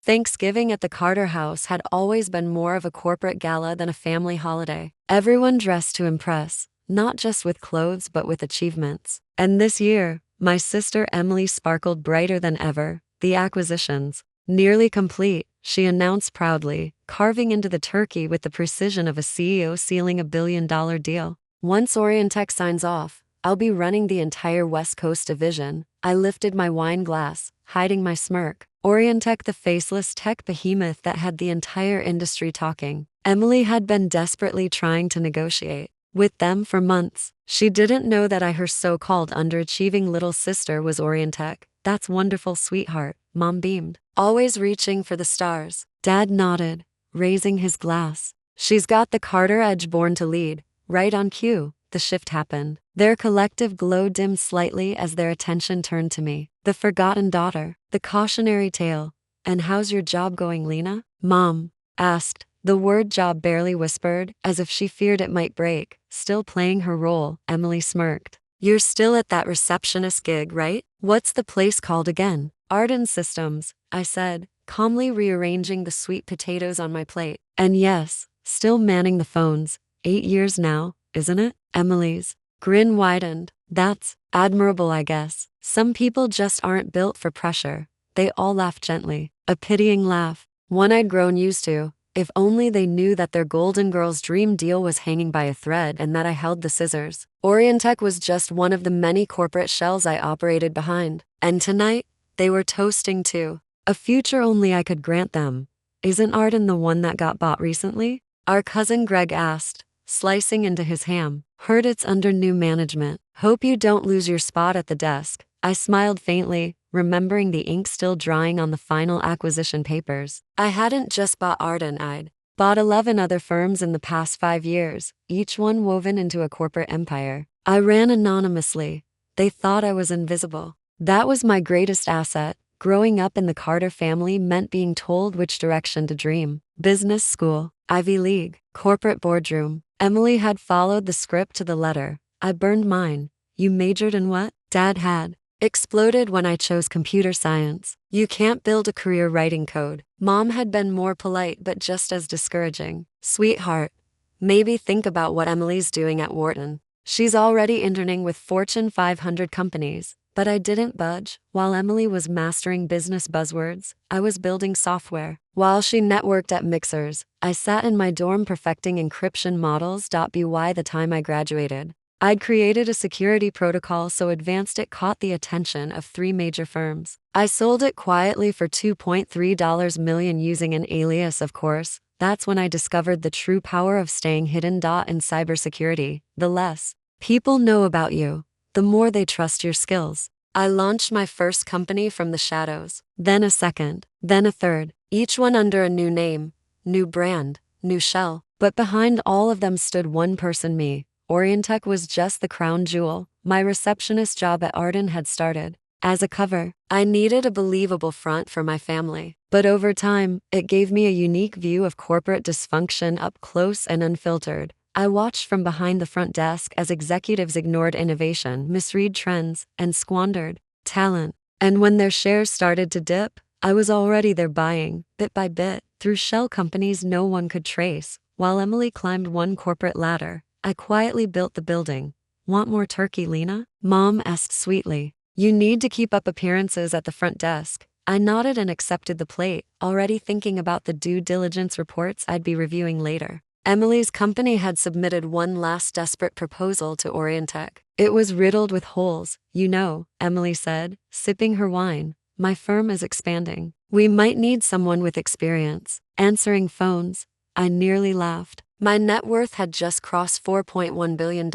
Thanksgiving at the Carter house had always been more of a corporate gala than a family holiday. Everyone dressed to impress, not just with clothes but with achievements. And this year, my sister Emily sparkled brighter than ever. The acquisitions, nearly complete, she announced proudly, carving into the turkey with the precision of a CEO sealing $1 billion deal. Once Orientech signs off, I'll be running the entire West Coast division. I lifted my wine glass, hiding my smirk. Orientech, the faceless tech behemoth that had the entire industry talking. Emily had been desperately trying to negotiate with them for months. She didn't know that her so-called underachieving little sister was Orientech. That's wonderful, sweetheart, Mom beamed. Always reaching for the stars. Dad nodded, raising his glass. She's got the Carter edge, born to lead. Right on cue, the shift happened. Their collective glow dimmed slightly as their attention turned to me. The forgotten daughter, the cautionary tale. And how's your job going, Lena? Mom asked, the word job barely whispered, as if she feared it might break. Still playing her role, Emily smirked. You're still at that receptionist gig, right? What's the place called again? Arden Systems, I said, calmly rearranging the sweet potatoes on my plate. And yes, still manning the phones. 8 years now, isn't it? Emily's grin widened. That's admirable, I guess. Some people just aren't built for pressure. They all laughed gently, a pitying laugh, one I'd grown used to. If only they knew that their Golden Girls dream deal was hanging by a thread and that I held the scissors. Orientech was just one of the many corporate shells I operated behind. And tonight, they were toasting too. A future only I could grant them. Isn't Arden the one that got bought recently? Our cousin Greg asked, slicing into his ham. Heard it's under new management. Hope you don't lose your spot at the desk. I smiled faintly, remembering the ink still drying on the final acquisition papers. I hadn't just bought Arden, I'd bought 11 other firms in the past 5 years, each one woven into a corporate empire. I ran anonymously. They thought I was invisible. That was my greatest asset. Growing up in the Carter family meant being told which direction to dream. Business school, Ivy League, corporate boardroom. Emily had followed the script to the letter. I burned mine. You majored in what? Dad had exploded when I chose computer science. You can't build a career writing code. Mom had been more polite but just as discouraging. Sweetheart, maybe think about what Emily's doing at Wharton. She's already interning with Fortune 500 companies. But I didn't budge. While Emily was mastering business buzzwords, I was building software. While she networked at mixers, I sat in my dorm perfecting encryption models. By the time I graduated, I'd created a security protocol so advanced it caught the attention of 3 major firms. I sold it quietly for $2.3 million using an alias, of course. That's when I discovered the true power of staying hidden. In cybersecurity, the less people know about you, the more they trust your skills. I launched my first company from the shadows, then a second, then a third, each one under a new name, new brand, new shell. But behind all of them stood one person, me. Orientech was just the crown jewel. My receptionist job at Arden had started as a cover. I needed a believable front for my family. But over time, it gave me a unique view of corporate dysfunction up close and unfiltered. I watched from behind the front desk as executives ignored innovation, misread trends, and squandered talent. And when their shares started to dip, I was already there buying, bit by bit, through shell companies no one could trace. While Emily climbed one corporate ladder, I quietly built the building. Want more turkey, Lena? Mom asked sweetly. You need to keep up appearances at the front desk. I nodded and accepted the plate, already thinking about the due diligence reports I'd be reviewing later. Emily's company had submitted one last desperate proposal to Orientech. It was riddled with holes. You know, Emily said, sipping her wine. My firm is expanding. We might need someone with experience answering phones. I nearly laughed. My net worth had just crossed $4.1 billion.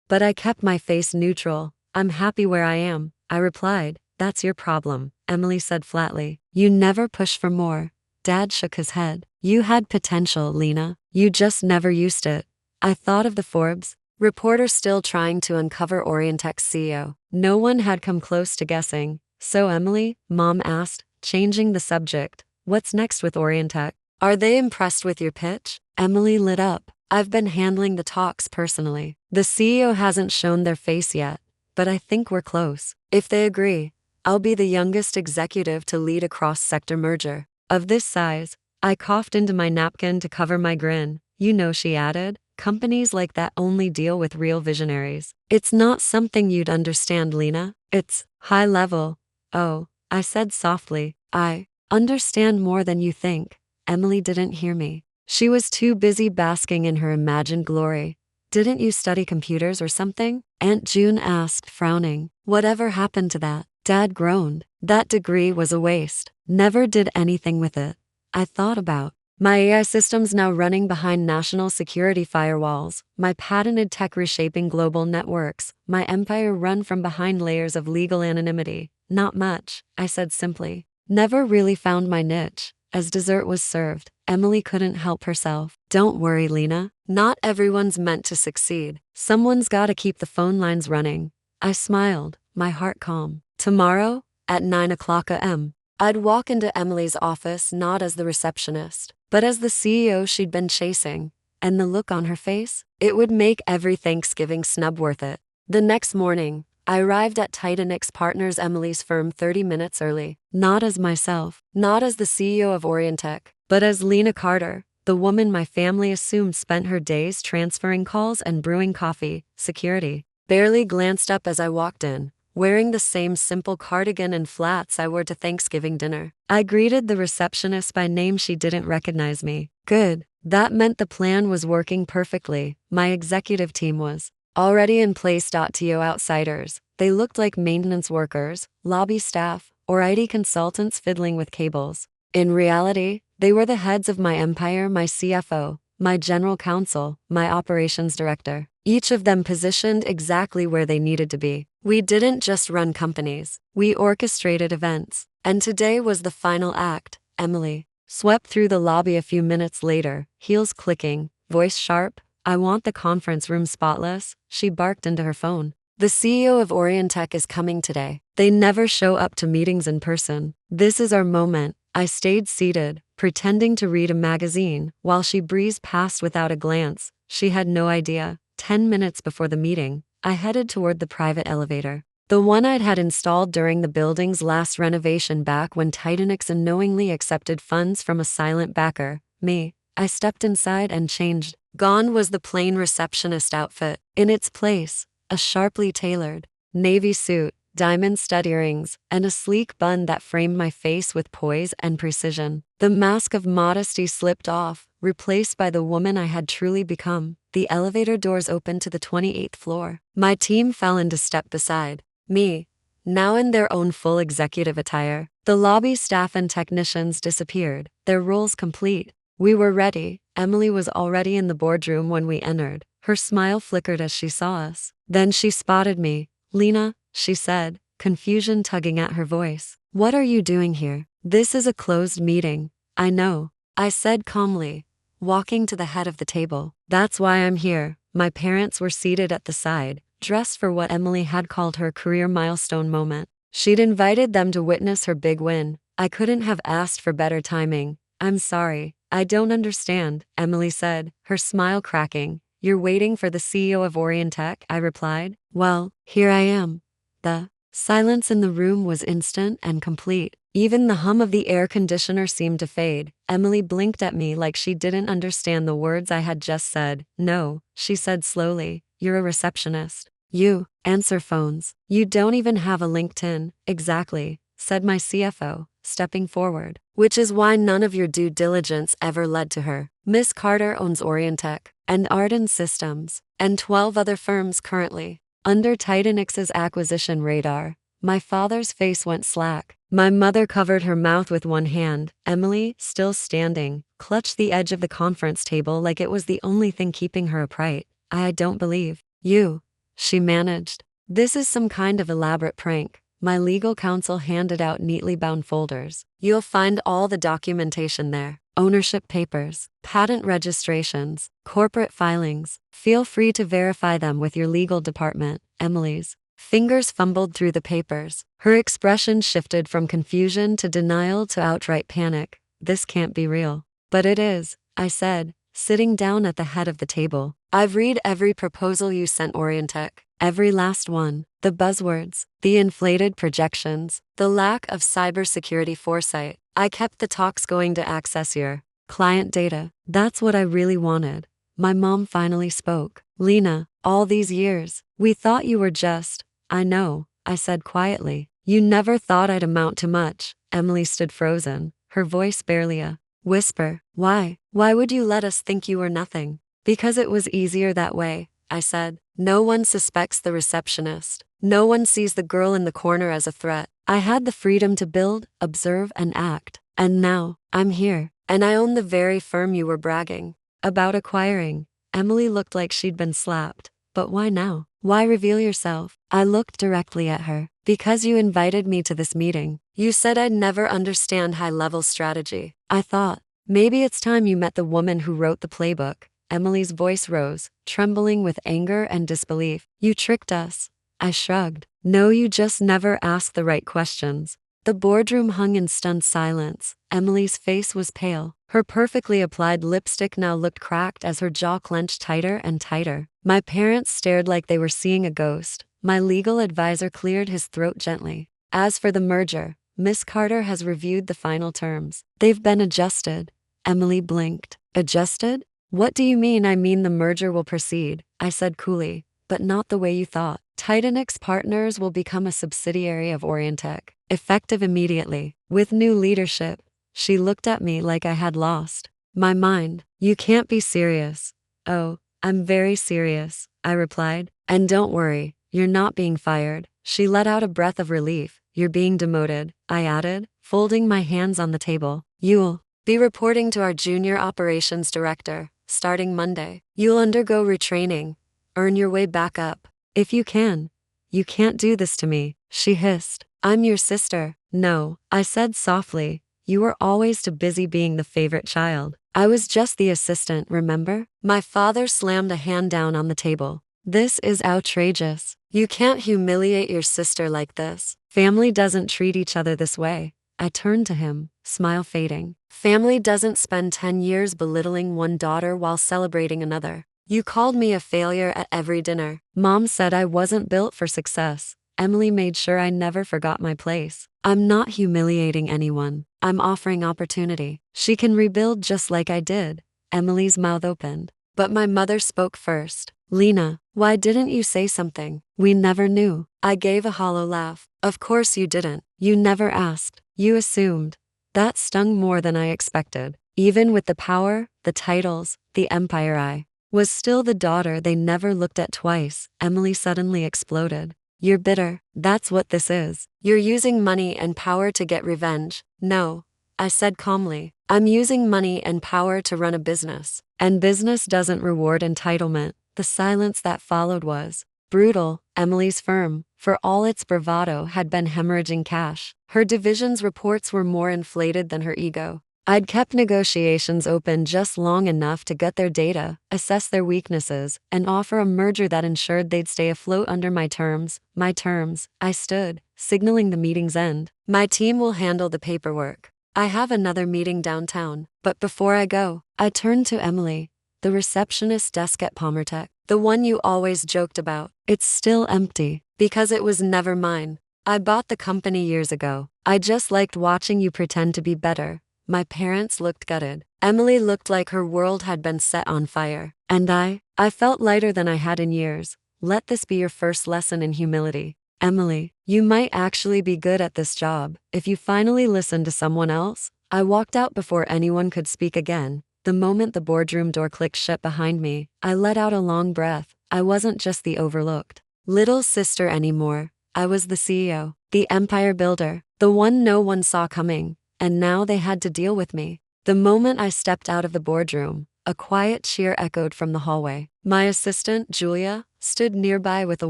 But I kept my face neutral. I'm happy where I am, I replied. That's your problem, Emily said flatly. You never push for more. Dad shook his head. You had potential, Lena. You just never used it. I thought of the Forbes reporter still trying to uncover Orientech's CEO. No one had come close to guessing. So Emily, Mom asked, changing the subject, what's next with Orientech? Are they impressed with your pitch? Emily lit up. I've been handling the talks personally. The CEO hasn't shown their face yet, but I think we're close. If they agree, I'll be the youngest executive to lead a cross-sector merger. of this size. I coughed into my napkin to cover my grin. You know, she added, companies like that only deal with real visionaries. It's not something you'd understand, Lena. It's high level. Oh, I said softly. I understand more than you think. Emily didn't hear me. She was too busy basking in her imagined glory. Didn't you study computers or something? Aunt June asked, frowning. Whatever happened to that? Dad groaned. That degree was a waste. Never did anything with it. I thought about my AI systems now running behind national security firewalls, my patented tech reshaping global networks, my empire run from behind layers of legal anonymity. Not much, I said simply. Never really found my niche. As dessert was served, Emily couldn't help herself. Don't worry, Lena. Not everyone's meant to succeed. Someone's gotta keep the phone lines running. I smiled, my heart calm. Tomorrow, at 9 o'clock a.m., I'd walk into Emily's office not as the receptionist, but as the CEO she'd been chasing, and the look on her face, it would make every Thanksgiving snub worth it. The next morning, I arrived at Titanic's Partners, Emily's firm, 30 minutes early, not as myself, not as the CEO of Orientech, but as Lena Carter, the woman my family assumed spent her days transferring calls and brewing coffee. Security barely glanced up as I walked in, wearing the same simple cardigan and flats I wore to Thanksgiving dinner. I greeted the receptionist by name. She didn't recognize me. Good. That meant the plan was working perfectly. My executive team was already in place. To outsiders, they looked like maintenance workers, lobby staff, or IT consultants fiddling with cables. In reality, they were the heads of my empire, my CFO, my general counsel, my operations director, each of them positioned exactly where they needed to be. We didn't just run companies, we orchestrated events. And today was the final act. Emily swept through the lobby a few minutes later, heels clicking, voice sharp. I want the conference room spotless, she barked into her phone. The CEO of Orientech is coming today. They never show up to meetings in person. This is our moment. I stayed seated, pretending to read a magazine, while she breezed past without a glance. She had no idea. 10 minutes before the meeting, I headed toward the private elevator. The one I'd had installed during the building's last renovation back when Titanic's unknowingly accepted funds from a silent backer, me. I stepped inside and changed. Gone was the plain receptionist outfit. In its place, a sharply tailored navy suit, diamond stud earrings, and a sleek bun that framed my face with poise and precision. The mask of modesty slipped off, replaced by the woman I had truly become. The elevator doors opened to the 28th floor. My team fell into step beside me, now in their own full executive attire. The lobby staff and technicians disappeared, their roles complete. We were ready. Emily was already in the boardroom when we entered. Her smile flickered as she saw us. Then she spotted me. Lena, she said, confusion tugging at her voice. What are you doing here? This is a closed meeting. I know, I said calmly, walking to the head of the table. That's why I'm here. My parents were seated at the side, dressed for what Emily had called her career milestone moment. She'd invited them to witness her big win. I couldn't have asked for better timing. I'm sorry, I don't understand, Emily said, her smile cracking. You're waiting for the CEO of Orientech, I replied. Well, here I am. The silence in the room was instant and complete. Even the hum of the air conditioner seemed to fade. Emily blinked at me like she didn't understand the words I had just said. No, she said slowly, you're a receptionist. You answer phones. You don't even have a LinkedIn. Exactly, said my CFO, stepping forward. Which is why none of your due diligence ever led to her. Miss Carter owns Orientech and Arden Systems and 12 other firms currently under Titanic's acquisition radar. My father's face went slack. My mother covered her mouth with one hand. Emily, still standing, clutched the edge of the conference table like it was the only thing keeping her upright. I don't believe you, she managed. This is some kind of elaborate prank. My legal counsel handed out neatly bound folders. You'll find all the documentation there. Ownership papers, patent registrations, corporate filings. Feel free to verify them with your legal department. Emily's fingers fumbled through the papers. Her expression shifted from confusion to denial to outright panic. This can't be real. But it is, I said, sitting down at the head of the table. I've read every proposal you sent Orientech. Every last one. The buzzwords, the inflated projections, the lack of cybersecurity foresight. I kept the talks going to access your client data. That's what I really wanted. My mom finally spoke. Lena, all these years, we thought you were just, I know, I said quietly. You never thought I'd amount to much. Emily stood frozen, her voice barely a whisper. Why? Why would you let us think you were nothing? Because it was easier that way, I said. No one suspects the receptionist. No one sees the girl in the corner as a threat. I had the freedom to build, observe, and act. And now, I'm here. And I own the very firm you were bragging about acquiring. Emily looked like she'd been slapped. But why now? Why reveal yourself? I looked directly at her. Because you invited me to this meeting. You said I'd never understand high-level strategy. I thought, maybe it's time you met the woman who wrote the playbook. Emily's voice rose, trembling with anger and disbelief. You tricked us. I shrugged. No, you just never asked the right questions. The boardroom hung in stunned silence. Emily's face was pale. Her perfectly applied lipstick now looked cracked as her jaw clenched tighter and tighter. My parents stared like they were seeing a ghost. My legal advisor cleared his throat gently. As for the merger, Miss Carter has reviewed the final terms. They've been adjusted. Emily blinked. Adjusted? What do you mean? I mean the merger will proceed, I said coolly, but not the way you thought. Titanix Partners will become a subsidiary of Orientech, effective immediately, with new leadership. She looked at me like I had lost my mind. You can't be serious. Oh, I'm very serious, I replied. And don't worry, you're not being fired. She let out a breath of relief. You're being demoted, I added, folding my hands on the table. You'll be reporting to our junior operations director, starting Monday. You'll undergo retraining, earn your way back up. If you can. You can't do this to me, she hissed. I'm your sister. No, I said softly. You were always too busy being the favorite child. I was just the assistant, remember? My father slammed a hand down on the table. This is outrageous. You can't humiliate your sister like this. Family doesn't treat each other this way. I turned to him, smile fading. Family doesn't spend 10 years belittling one daughter while celebrating another. You called me a failure at every dinner. Mom said I wasn't built for success. Emily made sure I never forgot my place. I'm not humiliating anyone. I'm offering opportunity. She can rebuild just like I did. Emily's mouth opened. But my mother spoke first. Lena, why didn't you say something? We never knew. I gave a hollow laugh. Of course you didn't. You never asked. You assumed. That stung more than I expected. Even with the power, the titles, the empire, I was still the daughter they never looked at twice. Emily suddenly exploded. You're bitter. That's what this is. You're using money and power to get revenge. No, I said calmly. I'm using money and power to run a business. And business doesn't reward entitlement. The silence that followed was brutal. Emily's firm, for all its bravado, had been hemorrhaging cash. Her division's reports were more inflated than her ego. I'd kept negotiations open just long enough to get their data, assess their weaknesses, and offer a merger that ensured they'd stay afloat under my terms. My terms. I stood, signaling the meeting's end. My team will handle the paperwork. I have another meeting downtown. But before I go, I turned to Emily. The receptionist desk at Palmertech, the one you always joked about. It's still empty. Because it was never mine. I bought the company years ago. I just liked watching you pretend to be better. My parents looked gutted. Emily looked like her world had been set on fire. And I felt lighter than I had in years. Let this be your first lesson in humility. Emily, you might actually be good at this job if you finally listen to someone else. I walked out before anyone could speak again. The moment the boardroom door clicked shut behind me, I let out a long breath. I wasn't just the overlooked little sister anymore. I was the CEO, the empire builder, the one no one saw coming. And now they had to deal with me. The moment I stepped out of the boardroom, a quiet cheer echoed from the hallway. My assistant, Julia, stood nearby with a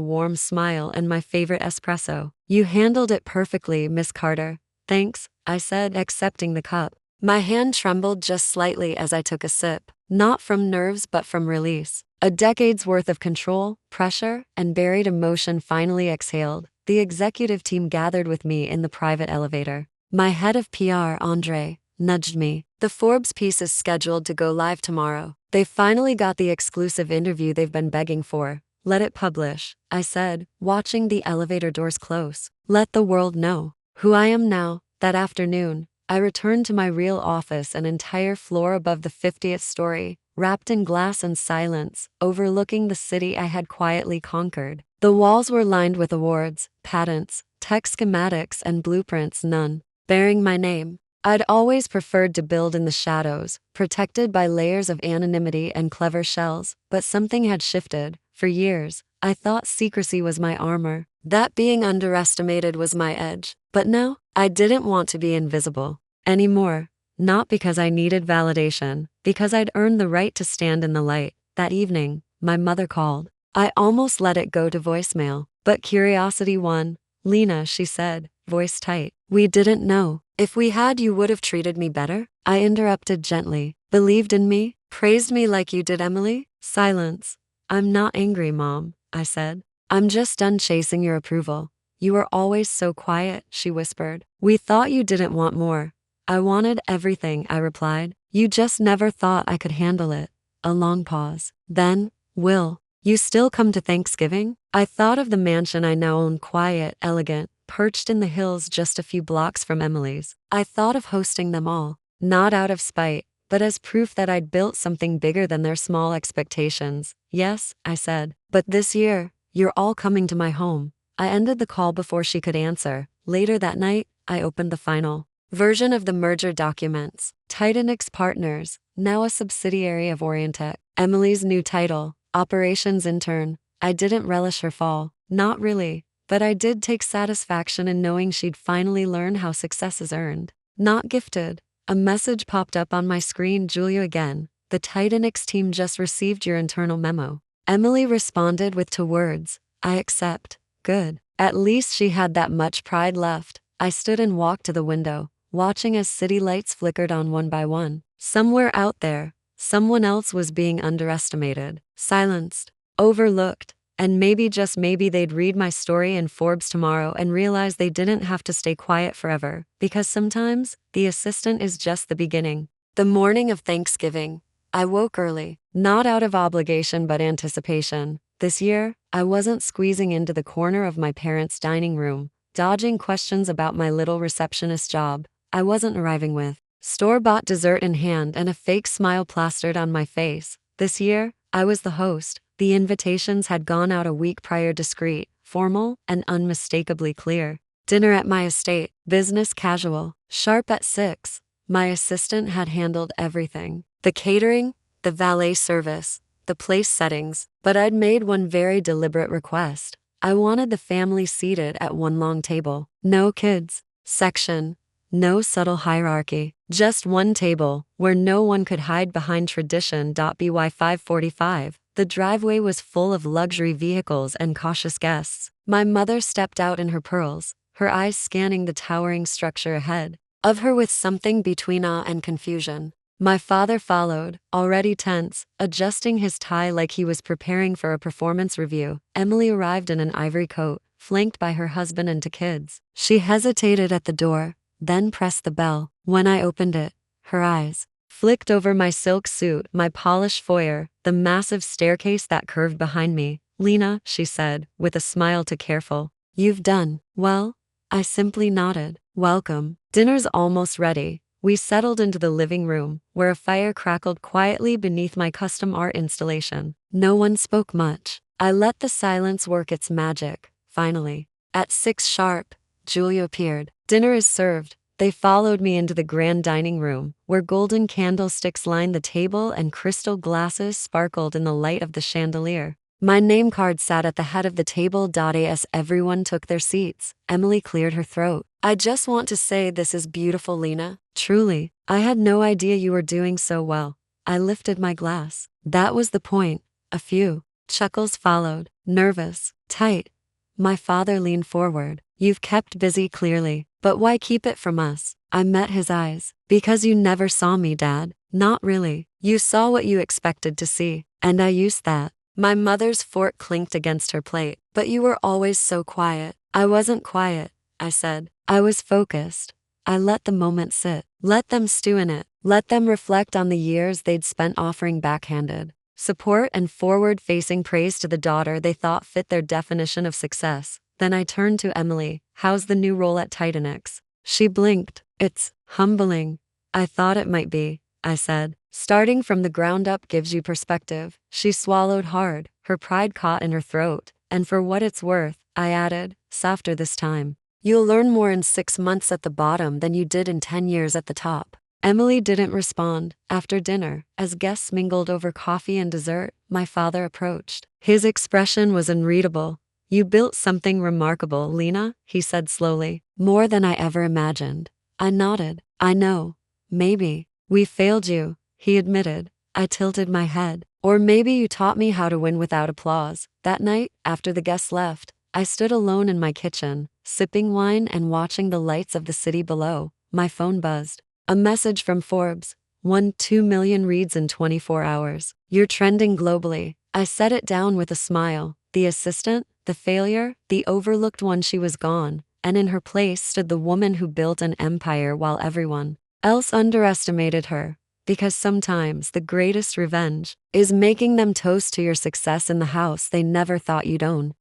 warm smile and my favorite espresso. You handled it perfectly, Miss Carter. Thanks, I said, accepting the cup. My hand trembled just slightly as I took a sip, not from nerves but from release. A decade's worth of control, pressure, and buried emotion finally exhaled. The executive team gathered with me in the private elevator. My head of PR, Andre, nudged me. The Forbes piece is scheduled to go live tomorrow. They finally got the exclusive interview they've been begging for. Let it publish, I said, watching the elevator doors close. Let the world know who I am now. That afternoon, I returned to my real office, an entire floor above the 50th story, wrapped in glass and silence, overlooking the city I had quietly conquered. The walls were lined with awards, patents, tech schematics, and blueprints, none bearing my name. I'd always preferred to build in the shadows, protected by layers of anonymity and clever shells, but something had shifted. For years, I thought secrecy was my armor, that being underestimated was my edge. But now, I didn't want to be invisible anymore. Not because I needed validation, because I'd earned the right to stand in the light. That evening, my mother called. I almost let it go to voicemail, but curiosity won. "Lena," she said, voice tight. "We didn't know. If we had, you would have treated me better?" I interrupted gently. "Believed in me? Praised me like you did Emily?" Silence. "I'm not angry, Mom," I said. "I'm just done chasing your approval. You were always so quiet," she whispered. "We thought you didn't want more." "I wanted everything," I replied. "You just never thought I could handle it." A long pause. Then, "Will you still come to Thanksgiving?" I thought of the mansion I now own, quiet, elegant, perched in the hills just a few blocks from Emily's. I thought of hosting them all, not out of spite, but as proof that I'd built something bigger than their small expectations. "Yes," I said, "but this year, you're all coming to my home." I ended the call before she could answer. Later that night, I opened the final version of the merger documents. Titanic's Partners, now a subsidiary of Orientech. Emily's new title, Operations Intern. I didn't relish her fall, not really, but I did take satisfaction in knowing she'd finally learn how success is earned, not gifted. A message popped up on my screen. "Julia again. The Titanic's team just received your internal memo." Emily responded with 2 words, "I accept." Good. At least she had that much pride left. I stood and walked to the window, watching as city lights flickered on one by one. Somewhere out there, someone else was being underestimated, silenced, overlooked, and maybe, just maybe, they'd read my story in Forbes tomorrow and realize they didn't have to stay quiet forever, because sometimes, the assistant is just the beginning. The morning of Thanksgiving, I woke early, not out of obligation but anticipation. This year, I wasn't squeezing into the corner of my parents' dining room, dodging questions about my little receptionist job. I wasn't arriving with store-bought dessert in hand and a fake smile plastered on my face. This year, I was the host. The invitations had gone out a week prior, discreet, formal, and unmistakably clear. Dinner at my estate, business casual, sharp at 6. My assistant had handled everything. The catering, the valet service, the place settings, but I'd made one very deliberate request. I wanted the family seated at one long table. No kids section, no subtle hierarchy, just one table where no one could hide behind tradition. By 5:45, the driveway was full of luxury vehicles and cautious guests. My mother stepped out in her pearls, her eyes scanning the towering structure ahead of her with something between awe and confusion. My father followed, already tense, adjusting his tie like he was preparing for a performance review. Emily arrived in an ivory coat, flanked by her husband and 2 kids. She hesitated at the door, then pressed the bell. When I opened it, her eyes flicked over my silk suit, my polished foyer, the massive staircase that curved behind me. "Lena," she said, with a smile too careful, "you've done well." I simply nodded. "Welcome." Dinner's almost ready. We settled into the living room, where a fire crackled quietly beneath my custom art installation. No one spoke much. I let the silence work its magic. Finally, at 6 sharp, Julia appeared. "Dinner is served." They followed me into the grand dining room, where golden candlesticks lined the table and crystal glasses sparkled in the light of the chandelier. My name card sat at the head of the table. As everyone took their seats, Emily cleared her throat. "I just want to say this is beautiful, Lena. Truly, I had no idea you were doing so well." I lifted my glass. That was the point. A few chuckles followed, nervous, tight. My father leaned forward. "You've kept busy clearly, but why keep it from us?" I met his eyes. "Because you never saw me, Dad." "Not really. You saw what you expected to see, and I used that." My mother's fork clinked against her plate. "But you were always so quiet." "I wasn't quiet," I said. "I was focused." I let the moment sit. Let them stew in it. Let them reflect on the years they'd spent offering backhanded support and forward-facing praise to the daughter they thought fit their definition of success. Then I turned to Emily. "How's the new role at Titanic's?" She blinked, It's humbling. I thought it might be, I said. Starting from the ground up gives you perspective. She swallowed hard, her pride caught in her throat. And for what it's worth, I added, softer this time. You'll learn more in 6 months at the bottom than you did in 10 years at the top. Emily didn't respond. After dinner, as guests mingled over coffee and dessert, my father approached. His expression was unreadable. You built something remarkable, Lena, he said slowly. More than I ever imagined. I nodded. I know. Maybe. We failed you, he admitted. I tilted my head. Or maybe you taught me how to win without applause. That night, after the guests left, I stood alone in my kitchen, sipping wine and watching the lights of the city below. My phone buzzed. A message from Forbes. Won 2 million reads in 24 hours. You're trending globally. I set it down with a smile. The assistant, the failure, the overlooked one, she was gone. And in her place stood the woman who built an empire while everyone else underestimated her. Because sometimes the greatest revenge is making them toast to your success in the house they never thought you'd own.